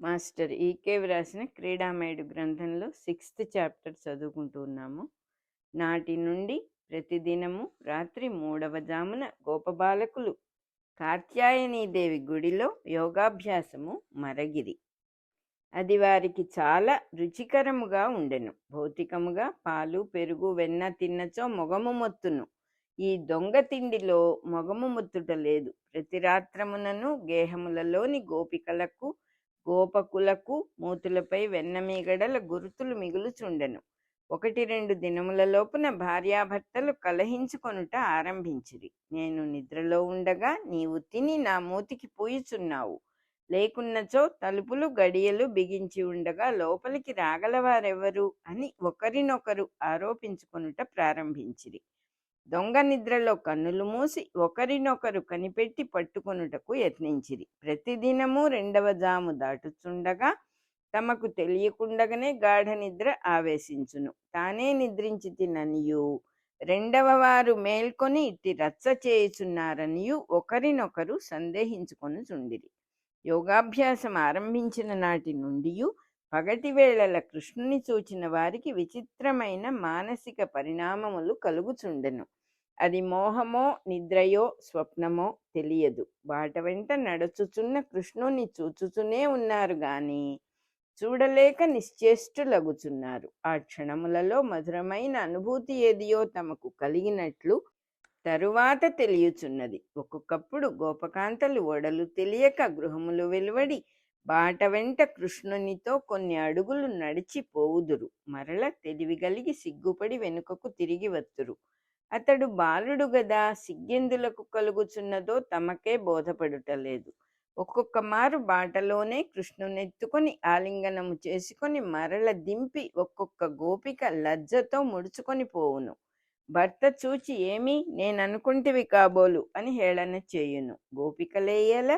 Master ఈకే వ్రాసిన క్రీడామయుడు గ్రంథంలో 6th chapter చదువుకుంటూ ఉన్నాము. నాటి నుండి ప్రతిదినము రాత్రి 3వ జామున గోపబాలకులు కాత్యాయనీదేవి గుడిలో యోగాభ్యాసము మరగిరి. అది వారికి చాలా రుచికరముగా ఉండెను. భౌతికముగా పాలు పెరుగు వెన్న తిన్నచో మొగము మొత్తును. ఈ దొంగ తిండిలో మొగము మొత్తుట లేదు. ప్రతి రాత్రమునను గేహములలోని గోపికలకు గోపకులకు మూతులపై వెన్నమీగడల గురుతులు మిగులుచుండెను. 1-2 దినముల లోపున భార్యాభర్తలు కలహించుకొనుట ఆరంభించిరి. నేను నిద్రలో ఉండగా నీవు తిని నా మూతికి పూయుచున్నావు, లేకున్నచో తలుపులు గడియలు బిగించి ఉండగా లోపలికి రాగలవారెవరు అని ఒకరినొకరు ఆరోపించుకొనుట ప్రారంభించిరి. దొంగ నిద్రలో కన్నులు మూసి ఒకరినొకరు కనిపెట్టి పట్టుకొనుటకు యత్నించిరి. ప్రతిదినము 2వ జాము దాటుచుండగా తమకు తెలియకుండగానే గాఢ నిద్ర ఆవేశించును. తానే నిద్రించి తిననియు 2వ వారు మేల్కొని ఇట్టి రచ్చ చేయుచున్నారనియు ఒకరినొకరు సందేహించుకొనుచుండిరి. యోగాభ్యాసం ఆరంభించిన నాటి నుండి పగటి వేళల కృష్ణుని చూచిన వారికి విచిత్రమైన మానసిక పరిణామములు కలుగుచుండెను. అది మోహమో నిద్రయో స్వప్నమో తెలియదు. బాట వెంట నడుచుచున్న కృష్ణుని చూచుచునే ఉన్నారు గాని చూడలేక నిశ్చేష్టులగుచున్నారు. ఆ క్షణములలో మధురమైన అనుభూతి ఏదియో తమకు కలిగినట్లు తరువాత తెలియచున్నది. ఒక్కొక్కప్పుడు గోపకాంతలు ఒడలు తెలియక గృహములు వెలువడి బాట వెంట కృష్ణునితో కొన్ని అడుగులు నడిచి పోవుదురు. మరల తెలివి కలిగి సిగ్గుపడి వెనుకకు తిరిగి వత్తురు. అతడు బాలుడు గదా, సిగ్గెందులకు కలుగుచున్నదో తమకే బోధపడుటలేదు. ఒక్కొక్క మారు బాటలోనే కృష్ణునెత్తుకొని ఆలింగనము చేసుకొని మరల దింపి ఒక్కొక్క గోపిక లజ్జతో ముడుచుకొని పోవును. భర్త చూచి ఏమి నేననుకుంటివి కాబోలు అని హేళన చేయును. గోపికలేయల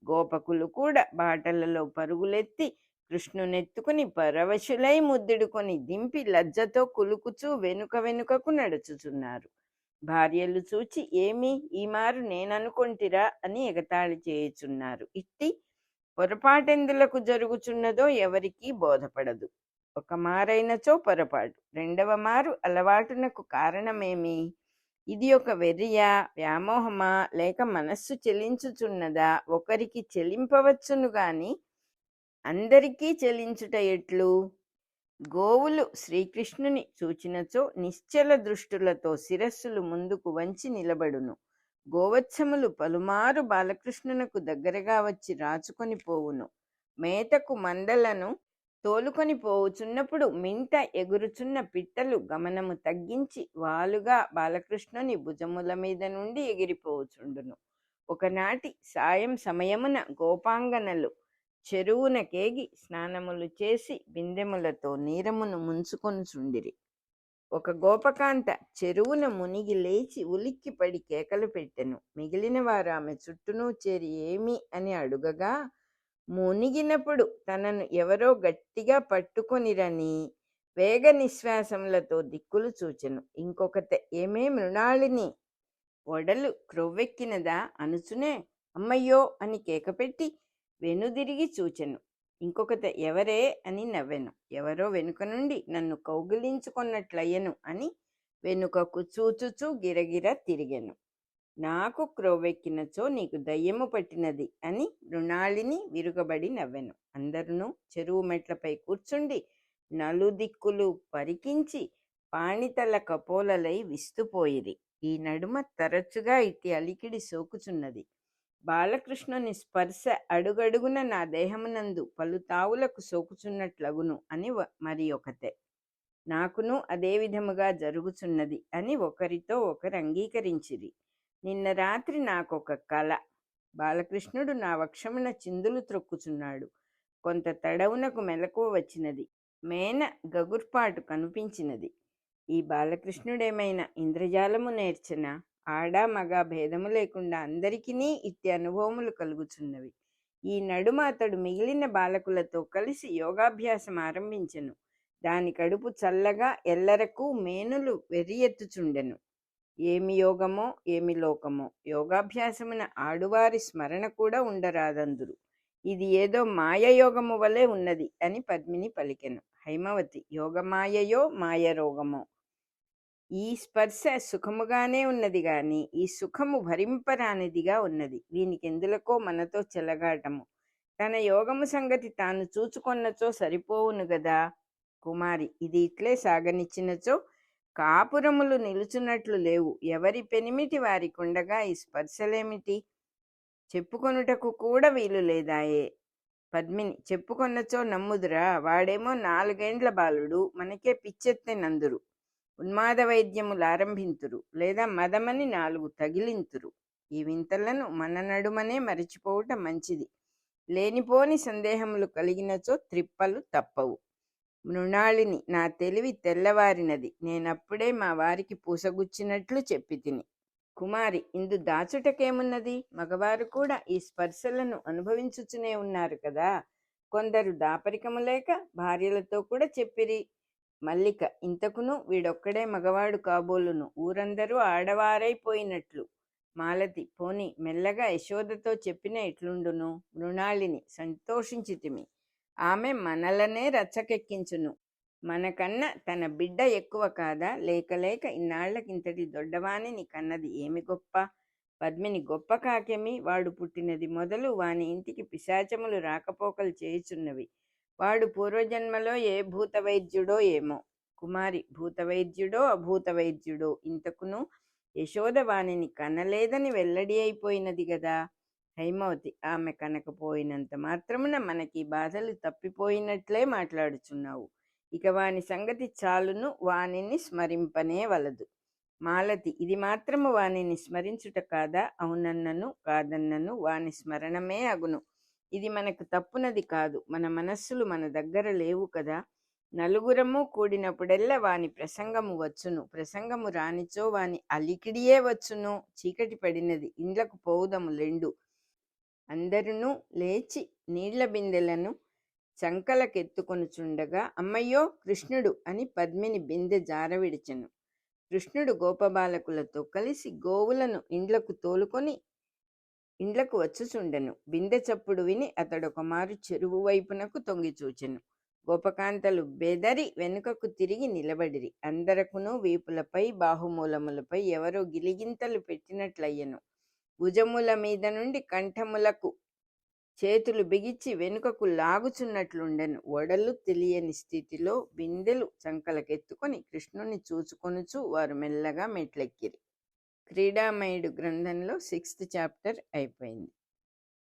గోపకులు కూడా బాటలలో పరుగులెత్తి కృష్ణునెత్తుకుని పరవశులై ముద్దుడుకొని దింపి లజ్జతో కులుకుచూ వెనుక వెనుకకు నడుచుచున్నారు. భార్యలు చూచి ఏమి ఈ మారు నేననుకొంటిరా అని ఎగతాళి చేయుచున్నారు. ఇట్టి పొరపాటెందులకు జరుగుచున్నదో ఎవరికీ బోధపడదు. ఒక మారైనచో పొరపాటు, 2వ మారు అలవాటునకు కారణమేమి? ఇది ఒక వెర్రియా, వ్యామోహమా, లేక మనస్సు చెలించుచున్నదా? ఒకరికి చెలింపవచ్చును గాని అందరికీ చెలించుట ఎట్లు? గోవులు శ్రీకృష్ణుని చూచినచో నిశ్చల దృష్టులతో శిరస్సులు ముందుకు వంచి నిలబడును. గోవత్సములు పలుమారు బాలకృష్ణునకు దగ్గరగా వచ్చి రాచుకొని పోవును. మేతకు మందలను తోలుకొని పోవుచున్నప్పుడు మింట ఎగురుచున్న పిట్టలు గమనము తగ్గించి వాలుగా బాలకృష్ణుని భుజముల మీద నుండి ఎగిరిపోవుచుండును. ఒకనాటి సాయం సమయమున గోపాంగనలు చెరువునకేగి స్నానములు చేసి బిందెములతో నీరమును ముంచుకొనుచుండిరి. ఒక గోపకాంత చెరువున మునిగి లేచి ఉలిక్కి పడి కేకలు పెట్టెను. మిగిలిన వారు ఆమె చుట్టూను చేరి ఏమి అని అడుగగా మునిగినప్పుడు తనను ఎవరో గట్టిగా పట్టుకొనిరని వేగ నిశ్వాసములతో దిక్కులు చూచెను. ఇంకొకతే ఏమే మృణాళిని, ఒడలు క్రొవ్వెక్కినదా అనుచునే అమ్మయ్యో అని కేకపెట్టి వెనుదిరిగి చూచెను. ఇంకొకత ఎవరే అని నవ్వెను. ఎవరో వెనుక నుండి నన్ను కౌగిలించుకొన్నట్లయ్యను అని వెనుకకు చూచుచూ గిరగిర తిరిగెను. నాకు క్రొవ్వెక్కినచో నీకు దయ్యము పట్టినది అని మృణాళిని విరుగబడి నవ్వెను. అందరును చెరువు మెట్లపై కూర్చుండి నలుదిక్కులు పరికించి పాణితల కపోలలై విస్తుపోయిరి. ఈ నడుమ తరచుగా ఇట్టి అలికిడి సోకుచున్నది. బాలకృష్ణుని స్పర్శ అడుగడుగున నా దేహమునందు పలు తావులకు సోకుచున్నట్లగును అని మరి ఒకతే. నాకును అదే విధముగా జరుగుచున్నది అని ఒకరితో ఒకరు అంగీకరించిరి. నిన్న రాత్రి నాకొక కల. బాలకృష్ణుడు నా వక్షమున చిందులు త్రొక్కుచున్నాడు. కొంత తడవునకు మెలకువ వచ్చినది. మేన గగుర్పాటు కనిపించినది. ఈ బాలకృష్ణుడేమైనా ఇంద్రజాలము నేర్చెనా? ఆడ మగ భేదము లేకుండా అందరికీ ఇట్టి అనుభవములు కలుగుచున్నవి. ఈ నడుమ అతడు మిగిలిన బాలకులతో కలిసి యోగాభ్యాసం ఆరంభించెను. దాని కడుపు చల్లగా ఎల్లరకు మేనులు వెర్రియెత్తుచుండెను. ఏమి యోగమో ఏమి లోకమో, యోగాభ్యాసమున ఆడువారి స్మరణ కూడా ఉండరాదందురు. ఇది ఏదో మాయయోగము వలె ఉన్నది అని పద్మిని పలికెను. హైమవతి, యోగమాయయో మాయరోగమో. ఈ స్పర్శ సుఖముగానే ఉన్నది గాని ఈ సుఖము భరింపరానిదిగా ఉన్నది. వీనికెందులకో మనతో చెలగాటము. తన యోగము సంగతి తాను చూచుకొన్నచో సరిపోవును గదా. కుమారి, ఇది ఇట్లే సాగనిచ్చినచో కాపురములు నిలుచున్నట్లు లేవు. ఎవరి పెనిమిటి వారికుండగా ఈ స్పర్శలేమిటి? చెప్పుకొనుటకు కూడా వీలు లేదాయే. పద్మిని, చెప్పుకొన్నచో నమ్ముదురా? వాడేమో 4 ఏండ్ల బాలుడు, మనకే పిచ్చెత్తెనందురు. ఉన్మాద వైద్యములు ఆరంభింతురు, లేదా మదమని 4 తగిలింతురు. ఈ వింతలను మన నడుమనే మరిచిపోవుట మంచిది. లేనిపోని సందేహములు కలిగినచో త్రిప్పలు తప్పవు. మృణాళిని, నా తెలివి తెల్లవారినది. నేనప్పుడే మా వారికి పూసగుచ్చినట్లు చెప్పి తిని. కుమారి, ఇందు దాచుటకేమున్నది? మగవారు కూడా ఈ స్పర్శలను అనుభవించుచునే ఉన్నారు కదా. కొందరు దాపరికము లేక భార్యలతో కూడా చెప్పిరి. మల్లిక, ఇంతకును వీడొక్కడే మగవాడు కాబోలును, ఊరందరూ ఆడవారైపోయినట్లు. మాలతి, పోని మెల్లగా యశోదతో చెప్పిన ఎట్లుండును. మృణాళిని, సంతోషించితిమి. ఆమె మనలనే రచ్చకెక్కించును. మనకన్నా తన బిడ్డ ఎక్కువ కాదా? లేక లేక ఇన్నాళ్లకింతటి దొడ్డవాణిని కన్నది ఏమి గొప్ప? పద్మిని, గొప్ప కాకెమి? వాడు పుట్టినది మొదలు వాని ఇంటికి పిశాచములు రాకపోకలు చేయుచున్నవి. వాడు పూర్వజన్మలో ఏ భూతవైద్యుడో ఏమో. కుమారి, భూతవైద్యుడో అభూతవైద్యుడో, ఇంతకును యశోద వానిని కనలేదని వెల్లడి అయిపోయినది గదా. హైమవతి, ఆమె కనకపోయినంత మాత్రమున మనకి బాధలు తప్పిపోయినట్లే మాట్లాడుచున్నావు. ఇక వాని సంగతి చాలును, వానిని స్మరింపనే వలదు. మాలతి, ఇది మాత్రము వానిని స్మరించుట కాదా? అవునన్నను కాదన్నను వాని స్మరణమే అగును. ఇది మనకు తప్పునది కాదు. మన మనస్సులు మన దగ్గర లేవు కదా. నలుగురము కూడినప్పుడెల్లా వాని ప్రసంగము వచ్చును. ప్రసంగము రానిచో వాని అలికిడియే వచ్చును. చీకటి పడినది, ఇండ్లకు పోవుదము లెండు. అందరునూ లేచి నీళ్ల బిందెలను చంకలకెత్తుకొనుచుండగా అమ్మయ్యో కృష్ణుడు అని పద్మిని బిందె జారవిడిచెను. కృష్ణుడు గోపబాలకులతో కలిసి గోవులను ఇండ్లకు తోలుకొని ఇండ్లకు వచ్చుచుండెను. బిందె చప్పుడు విని అతడొక మారు చెరువు వైపునకు తొంగి చూచెను. గోపకాంతలు బెదరి వెనుకకు తిరిగి నిలబడిరి. అందరకును వీపులపై బాహుమూలములపై ఎవరో గిలిగింతలు పెట్టినట్లయ్యను. భుజముల మీద నుండి కంఠములకు చేతులు బిగిచ్చి వెనుకకు లాగుచున్నట్లుండెను. ఒడలు తెలియని స్థితిలో బిందెలు చంకలకెత్తుకొని కృష్ణుని చూచుకొనుచు వారు మెల్లగా మెట్లెక్కిరి. క్రీడామయుడు గ్రంథంలో 6th చాప్టర్ అయిపోయింది.